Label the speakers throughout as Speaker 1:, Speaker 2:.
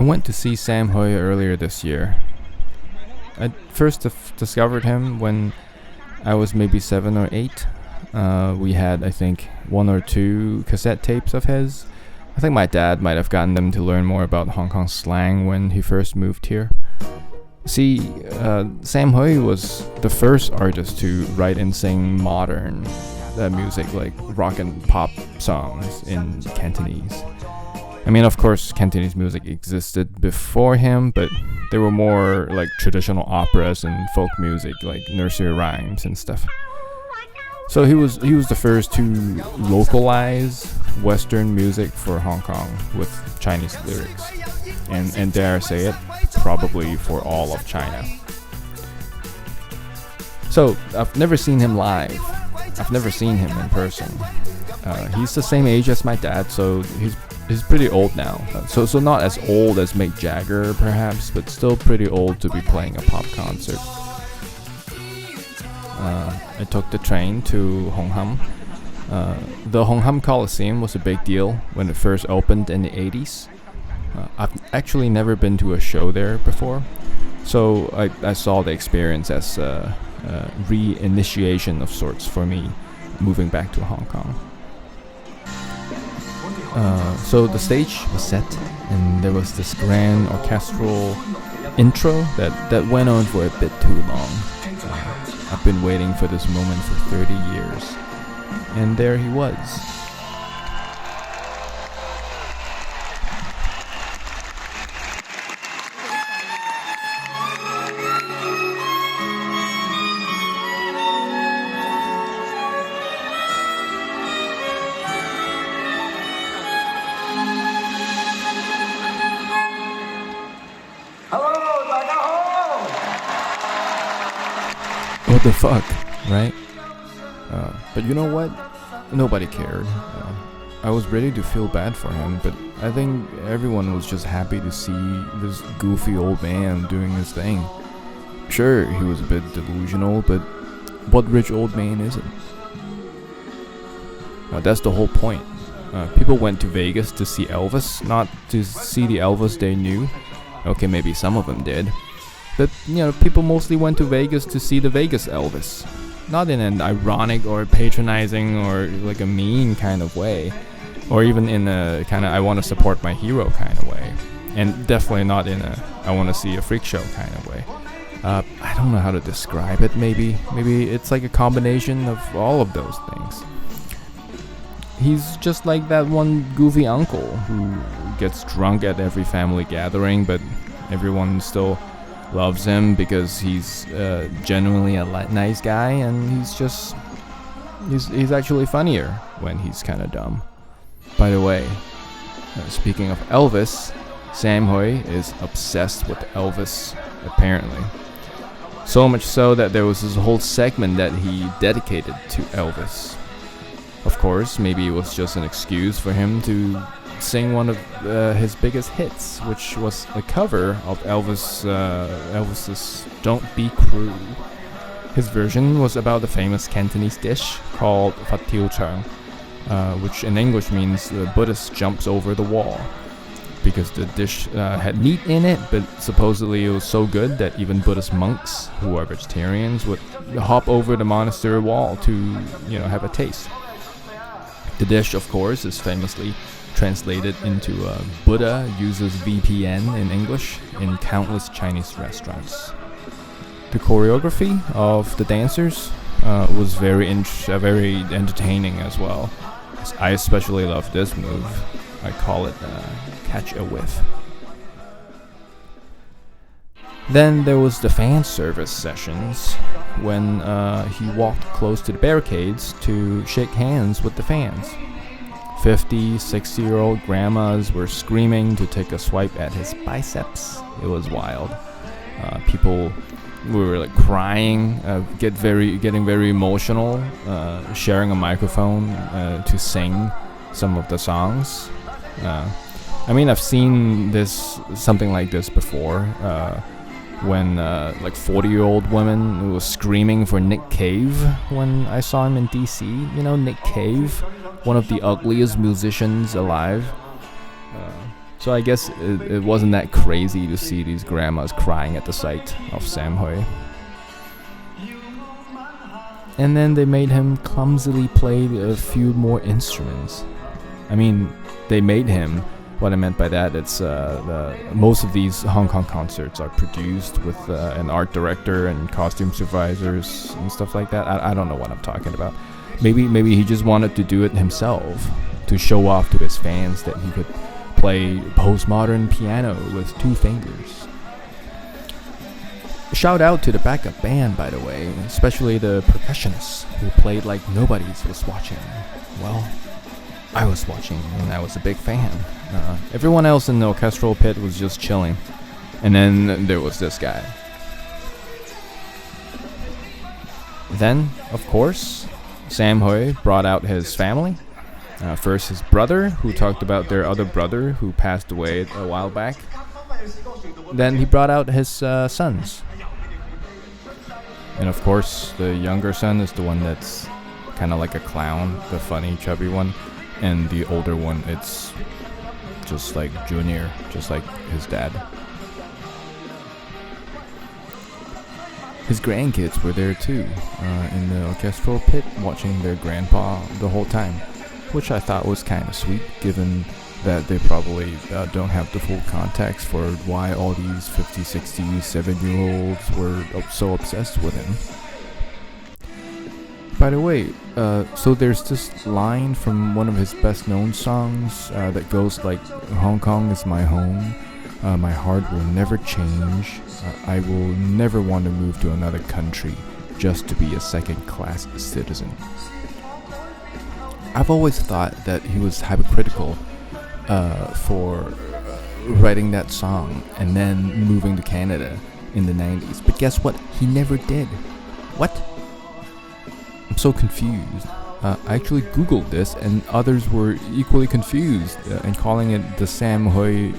Speaker 1: I went to see Sam Hui earlier this year. I first discovered him when I was maybe 7 or 8. We had, I think, 1 or 2 cassette tapes of his. I think my dad might have gotten them to learn more about Hong Kong slang when he first moved here. See, Sam Hui was the first artist to write and sing modern music, like rock and pop songs in Cantonese. I mean, of course, Cantonese music existed before him, but they were more like traditional operas and folk music, like nursery rhymes and stuff. So he was the first to localize Western music for Hong Kong with Chinese lyrics, and dare I say it, probably for all of China. So I've never seen him live. I've never seen him in person. He's the same age as my dad, so he's pretty old now. So not as old as Mick Jagger perhaps, but still pretty old to be playing a pop concert. I took the train to Hong Ham. The Hong Ham Coliseum was a big deal when it first opened in the 80s. I've actually never been to a show there before, so I saw the experience as a re-initiation of sorts for me moving back to Hong Kong. So the stage was set, and there was this grand orchestral intro that went on for a bit too long. I've been waiting for this moment for 30 years, and there he was. What the fuck, right? But you know what? Nobody cared. I was ready to feel bad for him, but I think everyone was just happy to see this goofy old man doing his thing. Sure, he was a bit delusional, but what rich old man isn't? That's the whole point. People went to Vegas to see Elvis, not to see the Elvis they knew. Okay, maybe some of them did. But, people mostly went to Vegas to see the Vegas Elvis. Not in an ironic or patronizing or like a mean kind of way. Or even in a kind of I want to support my hero kind of way. And definitely not in a I want to see a freak show kind of way. I don't know how to describe it. Maybe it's like a combination of all of those things. He's just like that one goofy uncle who gets drunk at every family gathering, but everyone still loves him because he's genuinely a nice guy, and he's actually funnier when he's kind of dumb. By the way, speaking of Elvis, Sam Hui is obsessed with Elvis, apparently. So much so that there was this whole segment that he dedicated to Elvis. Of course, maybe it was just an excuse for him to sing one of his biggest hits, which was a cover of Elvis's "Don't Be Cruel." His version was about the famous Cantonese dish called Phật Thiêu Trăng, which in English means the Buddhist jumps over the wall, because the dish had meat in it, but supposedly it was so good that even Buddhist monks, who are vegetarians, would hop over the monastery wall to, have a taste. The dish, of course, is famously translated into Buddha uses VPN in English in countless Chinese restaurants. The choreography of the dancers was very entertaining as well. I especially love this move. I call it catch a whiff. Then there was the fan service sessions when he walked close to the barricades to shake hands with the fans. 50, 60-year-old grandmas were screaming to take a swipe at his biceps. It was wild. People were like crying, getting very emotional, sharing a microphone to sing some of the songs. I've seen something like this before. When like 40-year-old woman who was screaming for Nick Cave when I saw him in DC. Nick Cave, one of the ugliest musicians alive. So I guess it wasn't that crazy to see these grandmas crying at the sight of Sam Hui. And then they made him clumsily play a few more instruments. I mean, they made him. What I meant by that, it's most of these Hong Kong concerts are produced with an art director and costume supervisors and stuff like that. I don't know what I'm talking about. Maybe he just wanted to do it himself to show off to his fans that he could play postmodern piano with 2 fingers. Shout out to the backup band, by the way, especially the percussionists who played like nobody was watching. Well, I was watching and I was a big fan. Everyone else in the orchestral pit was just chilling. And then there was this guy. Then, of course, Sam Hui brought out his family. First his brother, who talked about their other brother who passed away a while back. Then he brought out his sons. And of course, the younger son is the one that's kind of like a clown, the funny, chubby one. And the older one, it's just like Junior, just like his dad. His grandkids were there too, in the orchestral pit, watching their grandpa the whole time, which I thought was kind of sweet, given that they probably don't have the full context for why all these 50, 60, 7-year-olds were so obsessed with him. By the way, so there's this line from one of his best-known songs that goes like, "Hong Kong is my home, my heart will never change, I will never want to move to another country just to be a second-class citizen." I've always thought that he was hypocritical for writing that song and then moving to Canada in the 90s. But guess what? He never did. What? I'm so confused. I actually Googled this, and others were equally confused and calling it the Sam Hui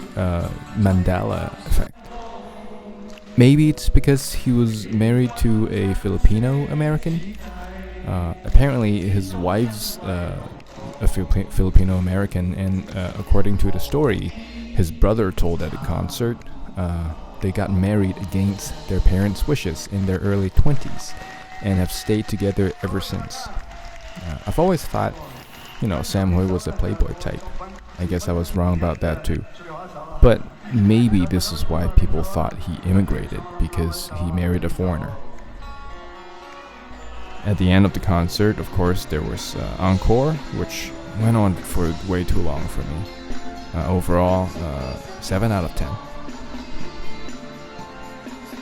Speaker 1: Mandela effect. Maybe it's because he was married to a Filipino American. Apparently, his wife's a Filipino American, and according to the story, his brother told at a concert, they got married against their parents' wishes in their early 20s. And have stayed together ever since. I've always thought, Sam Hui was a playboy type. I guess I was wrong about that too. But maybe this is why people thought he immigrated, because he married a foreigner. At the end of the concert, of course, there was encore, which went on for way too long for me. Overall, 7 out of 10.